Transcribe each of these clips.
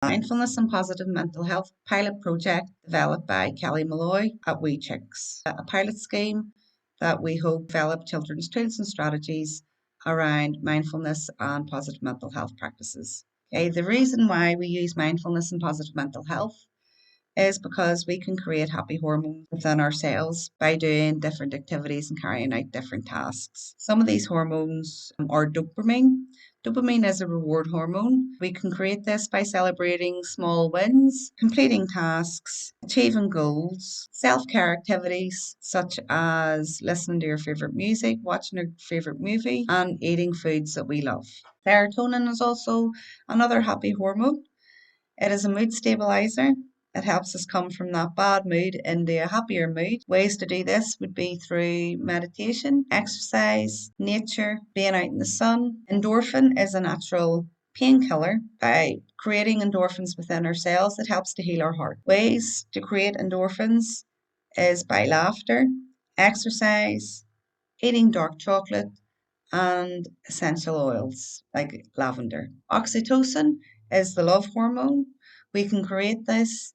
Mindfulness and Positive Mental Health pilot project developed by Kelly Malloy at Chicks, a pilot scheme that we hope develop children's tools and strategies around mindfulness and positive mental health practices. Okay, the reason why we use mindfulness and positive mental health is because we can create happy hormones within ourselves by doing different activities and carrying out different tasks. Some of these hormones are dopamine. Dopamine is a reward hormone. We can create this by celebrating small wins, completing tasks, achieving goals, self care activities such as listening to your favourite music, watching your favourite movie, and eating foods that we love. Serotonin is also another happy hormone. It is a mood stabilizer. It helps us come from that bad mood into a happier mood. Ways to do this would be through meditation, exercise, nature, being out in the sun. Endorphin is a natural painkiller. By creating endorphins within our cells, it helps to heal our heart. Ways to create endorphins is by laughter, exercise, eating dark chocolate, and essential oils like lavender. Oxytocin is the love hormone. We can create this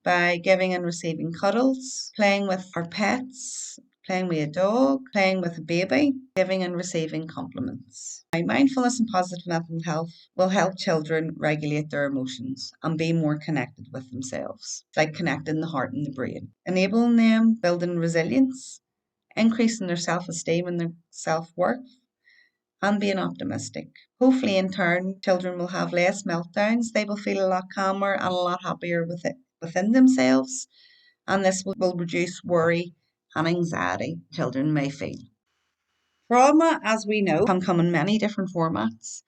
by giving and receiving cuddles, playing with our pets, playing with a dog, playing with a baby, giving and receiving compliments. Mindfulness and positive mental health will help children regulate their emotions and be more connected with themselves. It's like connecting the heart and the brain, enabling them building resilience, increasing their self-esteem and their self-worth, and being optimistic. Hopefully, in turn, children will have less meltdowns. They will feel a lot calmer and a lot happier within themselves, and this will reduce worry and anxiety children may feel. Trauma, as we know, can come in many different formats.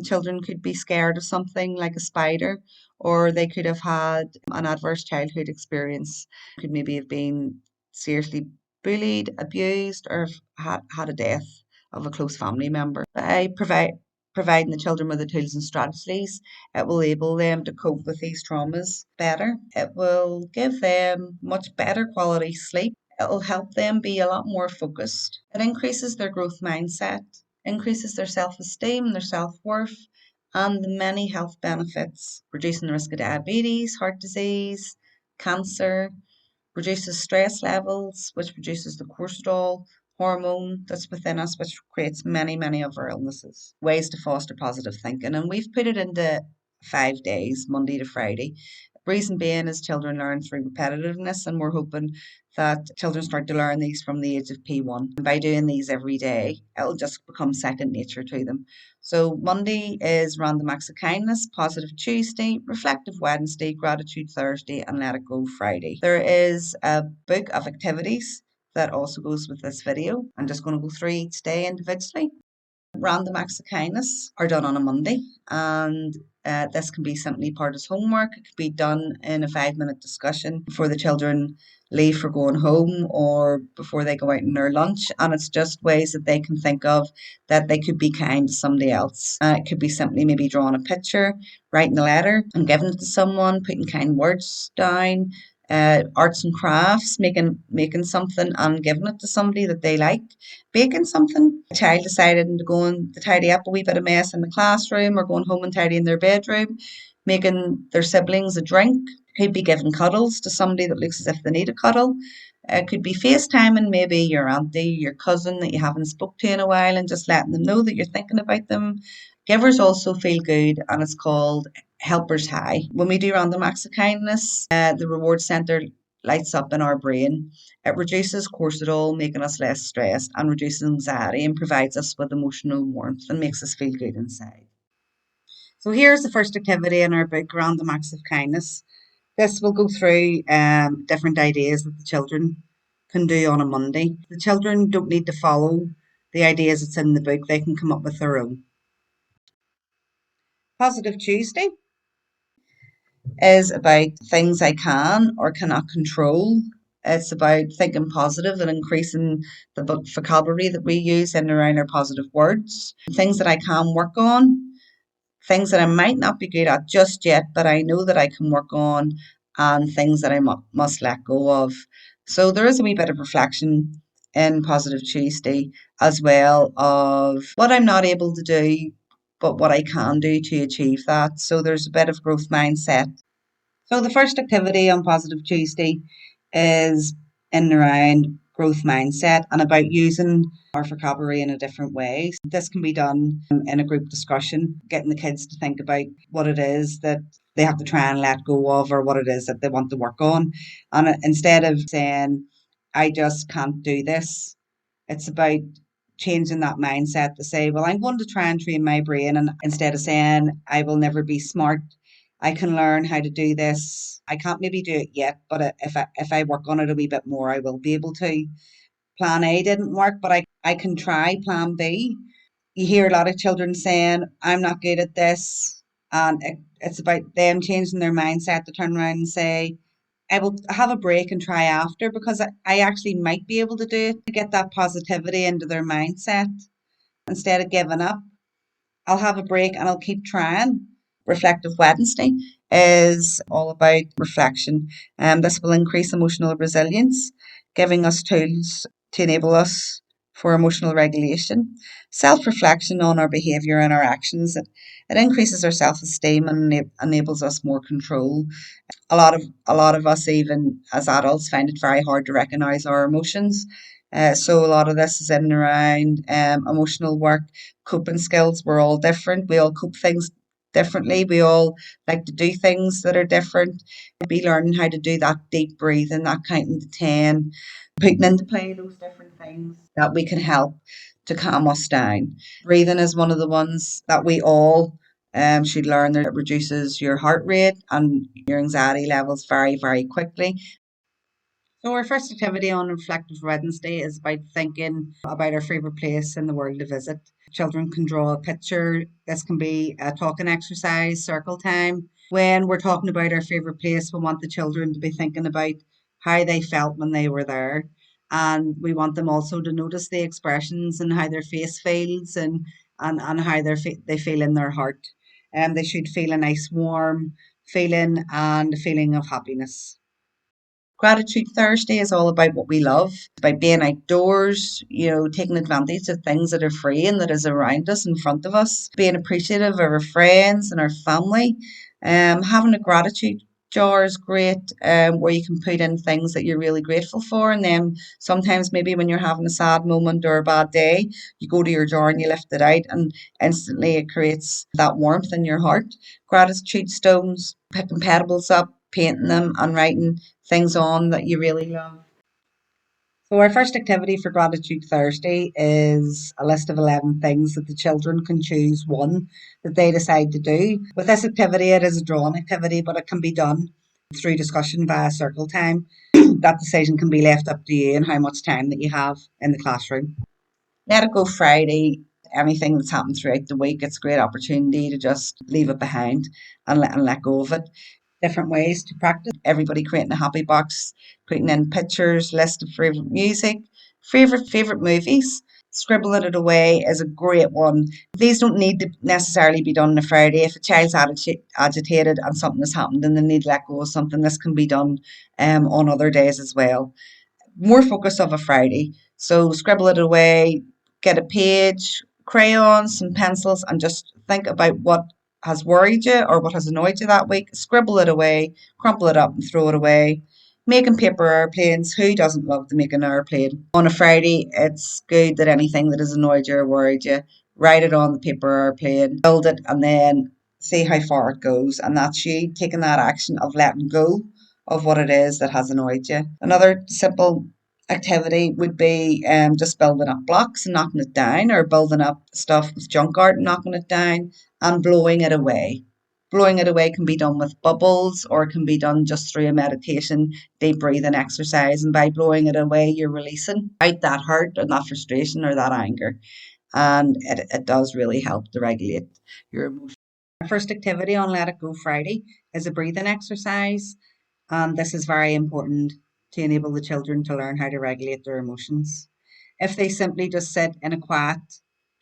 Children could be scared of something like a spider, or they could have had an adverse childhood experience. Could maybe have been seriously bullied, abused, or had a death of a close family member. By providing the children with the tools and strategies, it will enable them to cope with these traumas better. It will give them much better quality sleep. It'll help them be a lot more focused. It increases their growth mindset, increases their self esteem, their self worth, and the many health benefits, reducing the risk of diabetes, heart disease, cancer, reduces stress levels, which produces the cortisol hormone that's within us, which creates many of our illnesses. Ways to foster positive thinking. And we've put it into 5 days, Monday to Friday. Reason being is children learn through repetitiveness, and we're hoping that children start to learn these from the age of P1. And by doing these every day, it'll just become second nature to them. So Monday is Random Acts of Kindness, Positive Tuesday, Reflective Wednesday, Gratitude Thursday, and Let It Go Friday. There is a book of activities that also goes with this video. I'm just going to go through each day individually. Random acts of kindness are done on a Monday, and this can be simply part as homework. It could be done in a 5-minute discussion before the children leave for going home or before they go out in their lunch. And it's just ways that they can think of that they could be kind to somebody else. It could be simply maybe drawing a picture, writing a letter and giving it to someone, putting kind words down, arts and crafts, making something and giving it to somebody that they like, baking something. A child decided to go and to tidy up a wee bit of mess in the classroom, or going home and tidying their bedroom, making their siblings a drink. Could be giving cuddles to somebody that looks as if they need a cuddle. It could be FaceTiming maybe your auntie, your cousin that you haven't spoke to in a while, and just letting them know that you're thinking about them. Givers also feel good, and it's called Helper's High. When we do random acts of kindness, the reward center lights up in our brain. It reduces cortisol, making us less stressed, and reduces anxiety, and provides us with emotional warmth and makes us feel good inside. So here's the first activity in our book, Random Acts of Kindness. This will go through different ideas that the children can do on a Monday. The children don't need to follow the ideas that's in the book. They can come up with their own. Positive Tuesday is about things I can or cannot control. It's about thinking positive and increasing the vocabulary that we use in and around our positive words. Things that I can work on, things that I might not be good at just yet, but I know that I can work on, and things that I must let go of. So there is a wee bit of reflection in Positive Tuesday as well of what I'm not able to do, but what I can do to achieve that. So there's a bit of growth mindset. So the first activity on Positive Tuesday is in and around growth mindset and about using our vocabulary in a different way. This can be done in a group discussion, getting the kids to think about what it is that they have to try and let go of or what it is that they want to work on. And instead of saying, I just can't do this, it's about changing that mindset to say, well, I'm going to try and train my brain. And instead of saying, I will never be smart, I can learn how to do this. I can't maybe do it yet, but if I work on it a wee bit more, I will be able to. Plan A didn't work, but I can try plan B. You hear a lot of children saying, I'm not good at this. And it's about them changing their mindset to turn around and say, I will have a break and try after because I actually might be able to do it to get that positivity into their mindset instead of giving up. I'll have a break and I'll keep trying. Reflective Wednesday is all about reflection. This will increase emotional resilience, giving us tools to enable us for emotional regulation. Self reflection on our behaviour and our actions. It increases our self esteem and enables us more control. A lot of us, even as adults, find it very hard to recognize our emotions. So a lot of this is in and around emotional work, coping skills. We're all different. We all cope things differently. We all like to do things that are different. Be learning how to do that deep breathing, that counting to 10, putting into play those different things that we can help to calm us down. Breathing is one of the ones that we all should learn that it reduces your heart rate and your anxiety levels very, very quickly. So our first activity on Reflective Wednesday is about thinking about our favourite place in the world to visit. Children can draw a picture. This can be a talking exercise, circle time. When we're talking about our favourite place, we want the children to be thinking about how they felt when they were there. And we want them also to notice the expressions and how their face feels and how they feel in their heart. They should feel a nice warm feeling and a feeling of happiness. Gratitude Thursday is all about what we love, about being outdoors, taking advantage of things that are free and that is around us, in front of us, being appreciative of our friends and our family. Having a gratitude jar is great, where you can put in things that you're really grateful for. And then sometimes, maybe when you're having a sad moment or a bad day, you go to your jar and you lift it out, and instantly it creates that warmth in your heart. Gratitude stones, picking pebbles up, painting them, and writing things on that you really love. So, our first activity for Gratitude Thursday is a list of 11 things that the children can choose one that they decide to do. With this activity, it is a drawn activity, but it can be done through discussion via circle time. That decision can be left up to you and how much time that you have in the classroom. Let It Go Friday, anything that's happened throughout the week, it's a great opportunity to just leave it behind and let go of it. Different ways to practice. Everybody creating a happy box, putting in pictures, list of favorite music, favorite movies. Scribbling it away is a great one. These don't need to necessarily be done on a Friday. If a child's agitated and something has happened and they need to let go of something, this can be done on other days as well. More focus of a Friday. So scribble it away, get a page, crayons, some pencils, and just think about what has worried you or what has annoyed you that week. Scribble it away, crumple it up, and throw it away. Making paper airplanes. Who doesn't love to make an airplane? On a Friday, it's good that anything that has annoyed you or worried you, write it on the paper airplane, build it, and then see how far it goes. And that's you taking that action of letting go of what it is that has annoyed you. Another simple activity would be just building up blocks and knocking it down, or building up stuff with junk art and knocking it down and blowing it away. Blowing it away can be done with bubbles or it can be done just through a meditation, deep breathing exercise. And by blowing it away, you're releasing out that hurt and that frustration or that anger. And it does really help to regulate your emotions. Our first activity on Let It Go Friday is a breathing exercise. And this is very important to enable the children to learn how to regulate their emotions. If they simply just sit in a quiet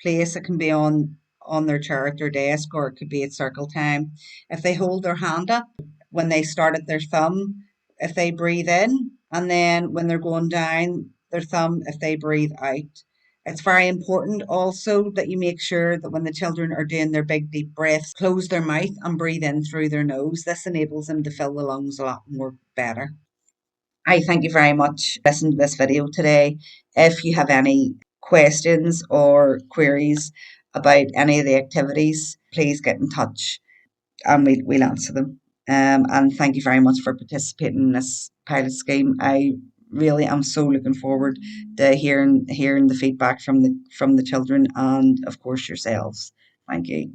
place, it can be on their chair at their desk or it could be at circle time. If they hold their hand up when they start at their thumb, if they breathe in, and then when they're going down their thumb, if they breathe out. It's very important also that you make sure that when the children are doing their big deep breaths, close their mouth and breathe in through their nose. This enables them to fill the lungs a lot more better. I thank you very much for listening to this video today. If you have any questions or queries about any of the activities, please get in touch and we'll answer them. And thank you very much for participating in this pilot scheme. I really am so looking forward to hearing the feedback from the children and of course yourselves. Thank you.